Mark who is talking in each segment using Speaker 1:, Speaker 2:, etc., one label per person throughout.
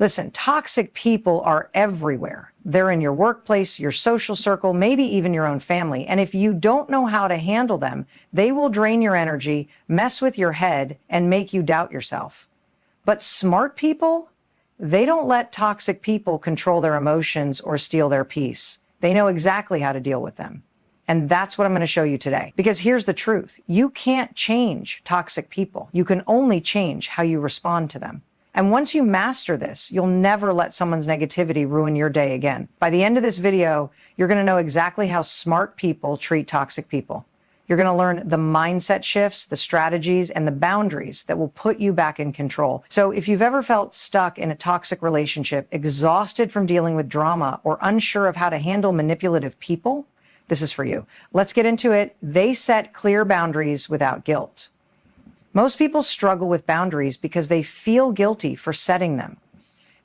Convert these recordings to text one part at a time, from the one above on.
Speaker 1: Listen, toxic people are everywhere. They're in your workplace, your social circle, maybe even your own family. And if you don't know how to handle them, they will drain your energy, mess with your head, and make you doubt yourself. But smart people, they don't let toxic people control their emotions or steal their peace. They know exactly how to deal with them. And that's what I'm going to show you today. Because here's the truth. You can't change toxic people. You can only change how you respond to them. And once you master this, you'll never let someone's negativity ruin your day again. By the end of this video, you're going to know exactly how smart people treat toxic people. You're going to learn the mindset shifts, the strategies, and the boundaries that will put you back in control. So if you've ever felt stuck in a toxic relationship, exhausted from dealing with drama, or unsure of how to handle manipulative people, this is for you. Let's get into it. They set clear boundaries without guilt. Most people struggle with boundaries because they feel guilty for setting them.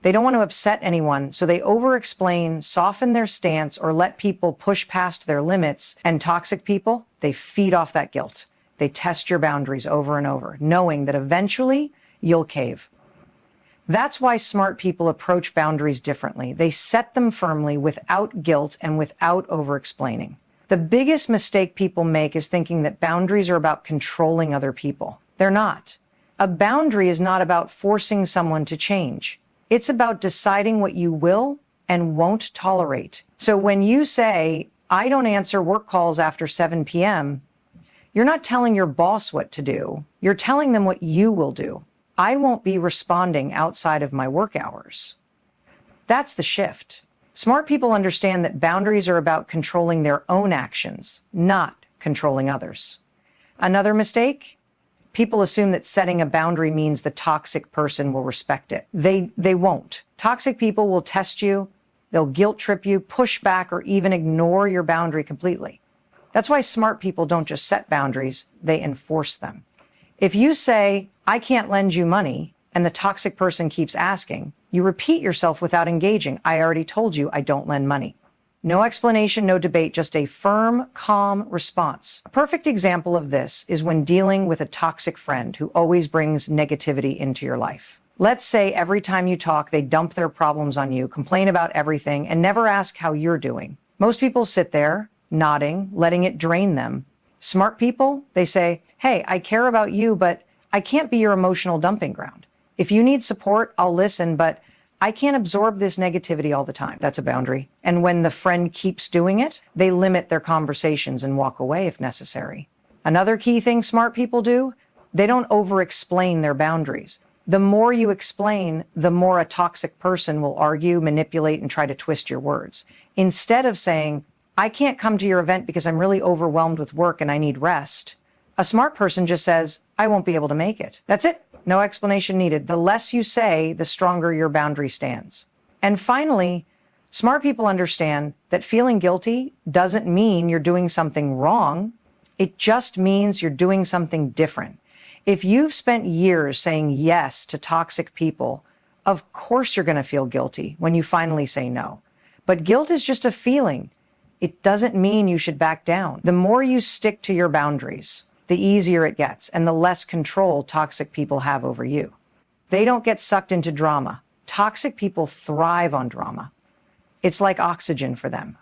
Speaker 1: They don't want to upset anyone, so they over-explain, soften their stance, or let people push past their limits. And toxic people, they feed off that guilt. They test your boundaries over and over, knowing that eventually you'll cave. That's why smart people approach boundaries differently. They set them firmly without guilt and without over-explaining. The biggest mistake people make is thinking that boundaries are about controlling other people. They're not. A boundary is not about forcing someone to change. It's about deciding what you will and won't tolerate. So when you say, I don't answer work calls after 7 p.m., you're not telling your boss what to do. You're telling them what you will do. I won't be responding outside of my work hours. That's the shift. Smart people understand that boundaries are about controlling their own actions, not controlling others. Another mistake? People assume that setting a boundary means the toxic person will respect it. They won't. Toxic people will test you, they'll guilt trip you, push back, or even ignore your boundary completely. That's why smart people don't just set boundaries, they enforce them. If you say, I can't lend you money, and the toxic person keeps asking, you repeat yourself without engaging. I already told you I don't lend money. No explanation, no debate, just a firm, calm response. A perfect example of this is when dealing with a toxic friend who always brings negativity into your life. Let's say every time you talk, they dump their problems on you, complain about everything, and never ask how you're doing. Most people sit there, nodding, letting it drain them. Smart people, they say, hey, I care about you, but I can't be your emotional dumping ground. If you need support, I'll listen, but I can't absorb this negativity all the time. That's a boundary. And when the friend keeps doing it, they limit their conversations and walk away if necessary. Another key thing smart people do, they don't over-explain their boundaries. The more you explain, the more a toxic person will argue, manipulate, and try to twist your words. Instead of saying, I can't come to your event because I'm really overwhelmed with work and I need rest, a smart person just says, I won't be able to make it. That's it. No explanation needed. The less you say, the stronger your boundary stands. And finally, smart people understand that feeling guilty doesn't mean you're doing something wrong. It just means you're doing something different. If you've spent years saying yes to toxic people, of course you're going to feel guilty when you finally say no. But guilt is just a feeling. It doesn't mean you should back down. The more you stick to your boundaries, the easier it gets and the less control toxic people have over you. They don't get sucked into drama. Toxic people thrive on drama. It's like oxygen for them.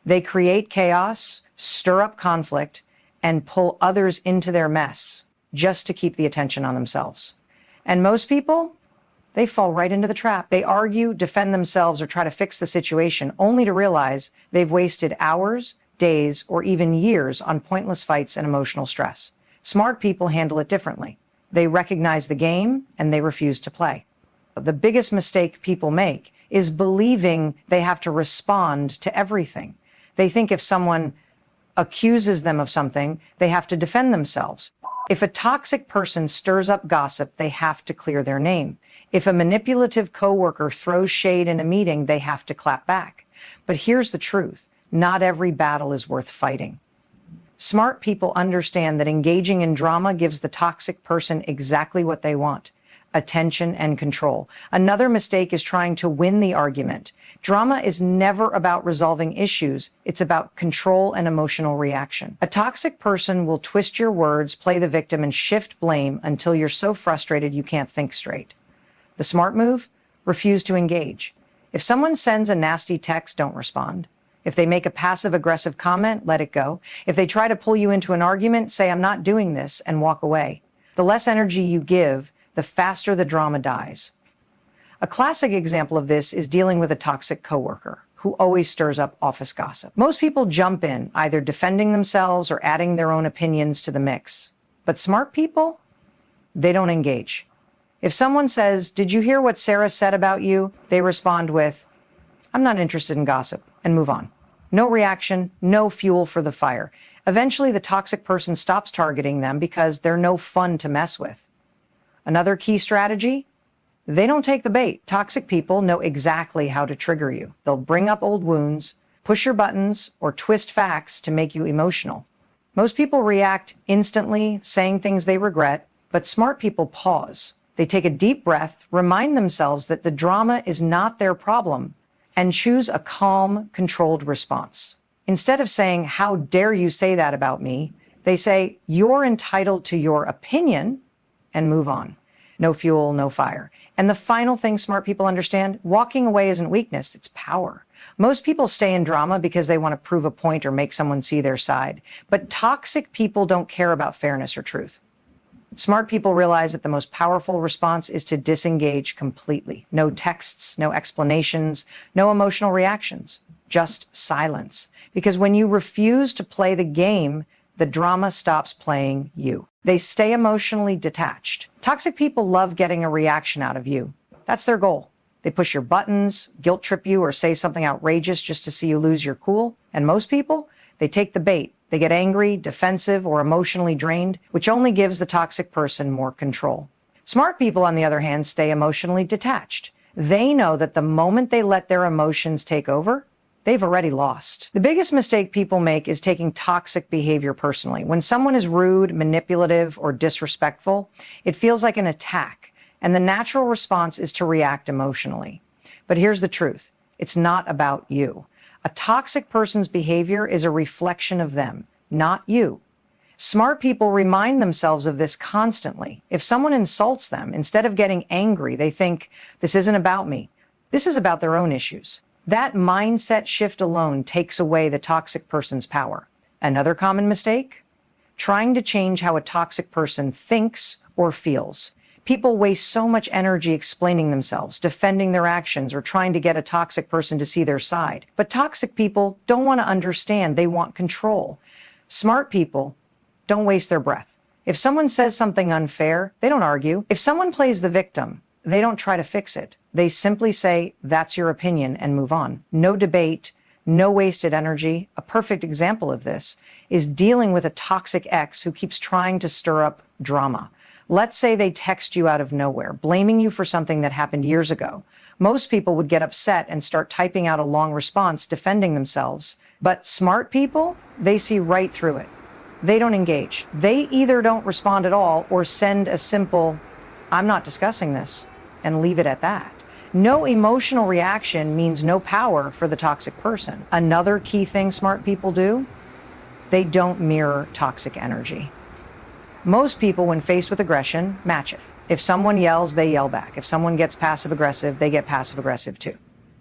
Speaker 1: They create chaos, stir up conflict, and pull others into their mess just to keep the attention on themselves. And most people, they fall right into the trap. They argue, defend themselves, or try to fix the situation only to realize they've wasted hours, days, or even years on pointless fights and emotional stress. Smart people handle it differently. They recognize the game and they refuse to play. The biggest mistake people make is believing they have to respond to everything. They think if someone accuses them of something, they have to defend themselves. If a toxic person stirs up gossip, they have to clear their name. If a manipulative coworker throws shade in a meeting, they have to clap back. But here's the truth. Not every battle is worth fighting. Smart people understand that engaging in drama gives the toxic person exactly what they want: attention and control. Another mistake is trying to win the argument. Drama is never about resolving issues. It's about control and emotional reaction. A toxic person will twist your words, play the victim, and shift blame until you're so frustrated you can't think straight. The smart move? refuse to engage. If someone sends a nasty text, don't respond. If they make a passive-aggressive comment, let it go. If they try to pull you into an argument, say, I'm not doing this, and walk away. The less energy you give, the faster the drama dies. A classic example of this is dealing with a toxic coworker who always stirs up office gossip. Most people jump in, either defending themselves or adding their own opinions to the mix. But smart people, they don't engage. If someone says, did you hear what Sarah said about you? They respond with, I'm not interested in gossip, and move on. No reaction, no fuel for the fire. Eventually, the toxic person stops targeting them because they're no fun to mess with. Another key strategy? They don't take the bait. Toxic people know exactly how to trigger you. They'll bring up old wounds, push your buttons, or twist facts to make you emotional. Most people react instantly, saying things they regret, but smart people pause. They take a deep breath, remind themselves that the drama is not their problem, and choose a calm, controlled response. Instead of saying, how dare you say that about me, they say, you're entitled to your opinion, and move on. No fuel, no fire. And the final thing smart people understand, walking away isn't weakness, it's power. Most people stay in drama because they want to prove a point or make someone see their side. But toxic people don't care about fairness or truth. Smart people realize that the most powerful response is to disengage completely. No texts, no explanations, no emotional reactions, just silence. Because when you refuse to play the game, the drama stops playing you. They stay emotionally detached. Toxic people love getting a reaction out of you. That's their goal. They push your buttons, guilt trip you, or say something outrageous just to see you lose your cool. And most people, they take the bait. They get angry, defensive, or emotionally drained, which only gives the toxic person more control. Smart people, on the other hand, stay emotionally detached. They know that the moment they let their emotions take over, they've already lost. The biggest mistake people make is taking toxic behavior personally. When someone is rude, manipulative, or disrespectful, it feels like an attack, and the natural response is to react emotionally. But here's the truth. It's not about you. A toxic person's behavior is a reflection of them, not you. Smart people remind themselves of this constantly. If someone insults them, instead of getting angry, they think, this isn't about me. This is about their own issues. That mindset shift alone takes away the toxic person's power. Another common mistake? Trying to change how a toxic person thinks or feels. People waste so much energy explaining themselves, defending their actions, or trying to get a toxic person to see their side. But toxic people don't want to understand. They want control. Smart people don't waste their breath. If someone says something unfair, they don't argue. If someone plays the victim, they don't try to fix it. They simply say, that's your opinion, and move on. No debate, no wasted energy. A perfect example of this is dealing with a toxic ex who keeps trying to stir up drama. Let's say they text you out of nowhere, blaming you for something that happened years ago. Most people would get upset and start typing out a long response defending themselves. But smart people, they see right through it. They don't engage. They either don't respond at all or send a simple, I'm not discussing this, and leave it at that. No emotional reaction means no power for the toxic person. Another key thing smart people do, they don't mirror toxic energy. Most people, when faced with aggression, match it. If someone yells, they yell back. If someone gets passive-aggressive, they get passive-aggressive too.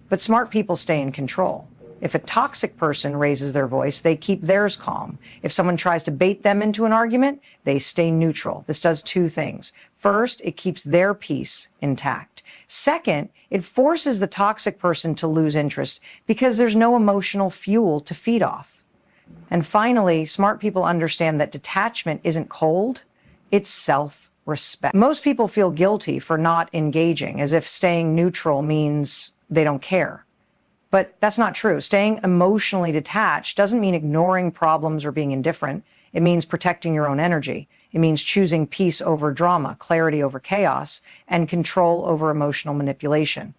Speaker 1: But smart people stay in control. If a toxic person raises their voice, they keep theirs calm. If someone tries to bait them into an argument, they stay neutral. This does two things. First, it keeps their peace intact. Second, it forces the toxic person to lose interest because there's no emotional fuel to feed off. And finally, smart people understand that detachment isn't cold, it's self-respect. Most people feel guilty for not engaging, as if staying neutral means they don't care. But that's not true. Staying emotionally detached doesn't mean ignoring problems or being indifferent. It means protecting your own energy. It means choosing peace over drama, clarity over chaos, and control over emotional manipulation.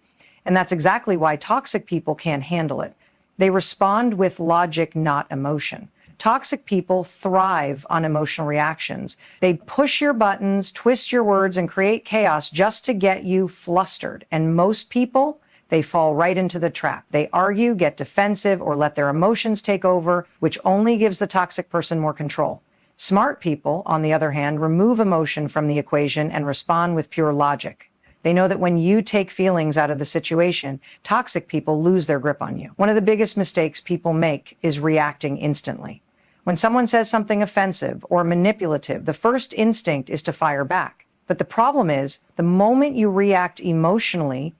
Speaker 1: And that's exactly why toxic people can't handle it. They respond with logic, not emotion. Toxic people thrive on emotional reactions. They push your buttons, twist your words, and create chaos just to get you flustered. And most people, they fall right into the trap. They argue, get defensive, or let their emotions take over, which only gives the toxic person more control. Smart people, on the other hand, remove emotion from the equation and respond with pure logic. They know that when you take feelings out of the situation, toxic people lose their grip on you. One of the biggest mistakes people make is reacting instantly. When someone says something offensive or manipulative, the first instinct is to fire back. But the problem is, the moment you react emotionally,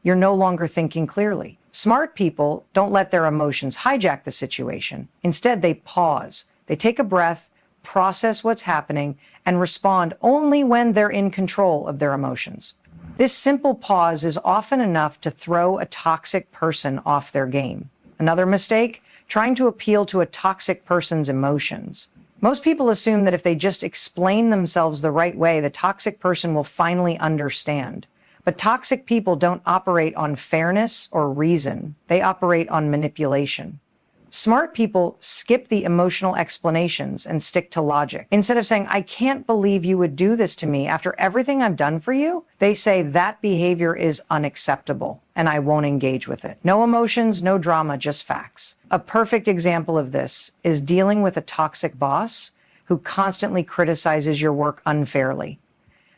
Speaker 1: you're no longer thinking clearly. Smart people don't let their emotions hijack the situation. Instead, they pause. They take a breath, process what's happening, and respond only when they're in control of their emotions. This simple pause is often enough to throw a toxic person off their game. Another mistake, trying to appeal to a toxic person's emotions. Most people assume that if they just explain themselves the right way, the toxic person will finally understand. But toxic people don't operate on fairness or reason. They operate on manipulation. Smart people skip the emotional explanations and stick to logic. Instead of saying, I can't believe you would do this to me after everything I've done for you, they say that behavior is unacceptable and I won't engage with it. No emotions, no drama, just facts. A perfect example of this is dealing with a toxic boss who constantly criticizes your work unfairly.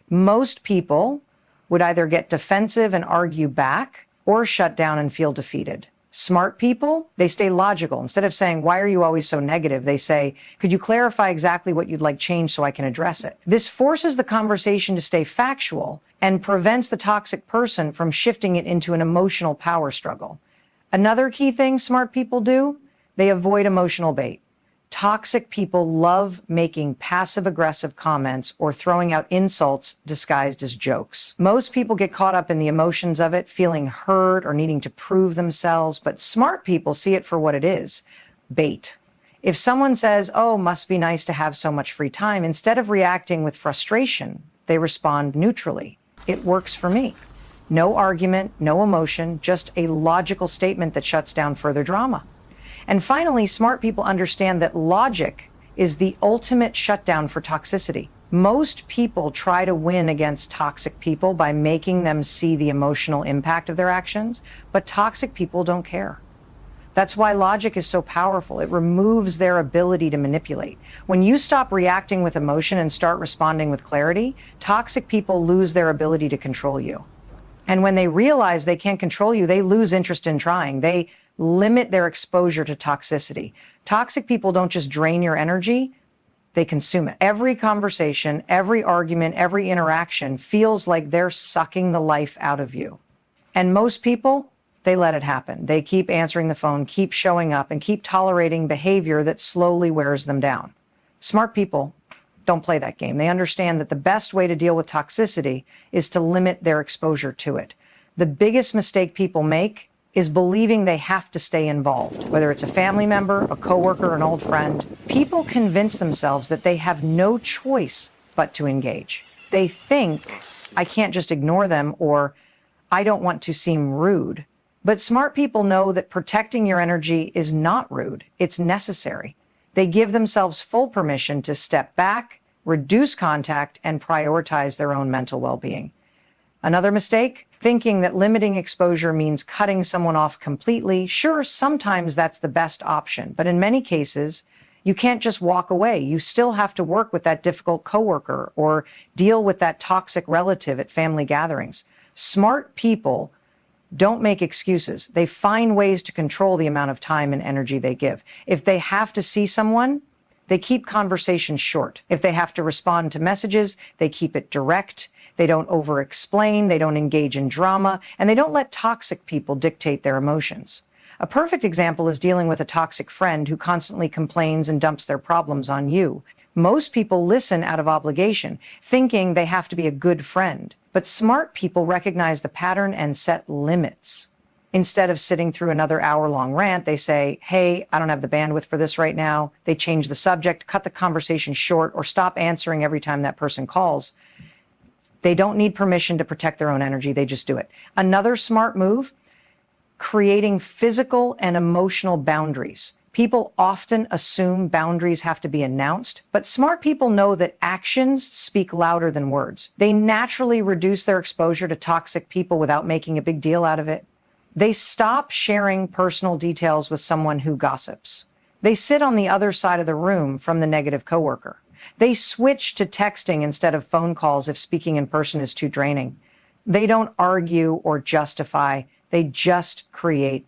Speaker 1: Most people would either get defensive and argue back or shut down and feel defeated. Smart people, they stay logical. Instead of saying, why are you always so negative? They say, could you clarify exactly what you'd like changed so I can address it? This forces the conversation to stay factual and prevents the toxic person from shifting it into an emotional power struggle. Another key thing smart people do, they avoid emotional bait. Toxic people love making passive-aggressive comments or throwing out insults disguised as jokes. Most people get caught up in the emotions of it, feeling hurt or needing to prove themselves, but smart people see it for what it is, bait. If someone says, oh, must be nice to have so much free time, instead of reacting with frustration, they respond neutrally. It works for me. No argument, no emotion, just a logical statement that shuts down further drama. And finally, smart people understand that logic is the ultimate shutdown for toxicity. Most people try to win against toxic people by making them see the emotional impact of their actions, but toxic people don't care. That's why logic is so powerful. It removes their ability to manipulate. When you stop reacting with emotion and start responding with clarity, toxic people lose their ability to control you. And when they realize they can't control you, they lose interest in trying. They limit their exposure to toxicity. Toxic people don't just drain your energy, they consume it. Every conversation, every argument, every interaction feels like they're sucking the life out of you. And most people, they let it happen. They keep answering the phone, keep showing up, and keep tolerating behavior that slowly wears them down. Smart people don't play that game. They understand that the best way to deal with toxicity is to limit their exposure to it. The biggest mistake people make is believing they have to stay involved, whether it's a family member, a coworker, an old friend. People convince themselves that they have no choice but to engage. They think, I can't just ignore them, or I don't want to seem rude. But smart people know that protecting your energy is not rude, it's necessary. They give themselves full permission to step back, reduce contact, and prioritize their own mental well-being. Another mistake? Thinking that limiting exposure means cutting someone off completely. Sure, sometimes that's the best option, but in many cases, you can't just walk away. You still have to work with that difficult coworker or deal with that toxic relative at family gatherings. Smart people don't make excuses. They find ways to control the amount of time and energy they give. If they have to see someone, they keep conversations short. If they have to respond to messages, they keep it direct. They don't over-explain, they don't engage in drama, and they don't let toxic people dictate their emotions. A perfect example is dealing with a toxic friend who constantly complains and dumps their problems on you. Most people listen out of obligation, thinking they have to be a good friend. But smart people recognize the pattern and set limits. Instead of sitting through another hour-long rant, they say, hey, I don't have the bandwidth for this right now. They change the subject, cut the conversation short, or stop answering every time that person calls. They don't need permission to protect their own energy. They just do it. Another smart move, creating physical and emotional boundaries. People often assume boundaries have to be announced, but smart people know that actions speak louder than words. They naturally reduce their exposure to toxic people without making a big deal out of it. They stop sharing personal details with someone who gossips. They sit on the other side of the room from the negative coworker. They switch to texting instead of phone calls if speaking in person is too draining. They don't argue or justify, they just create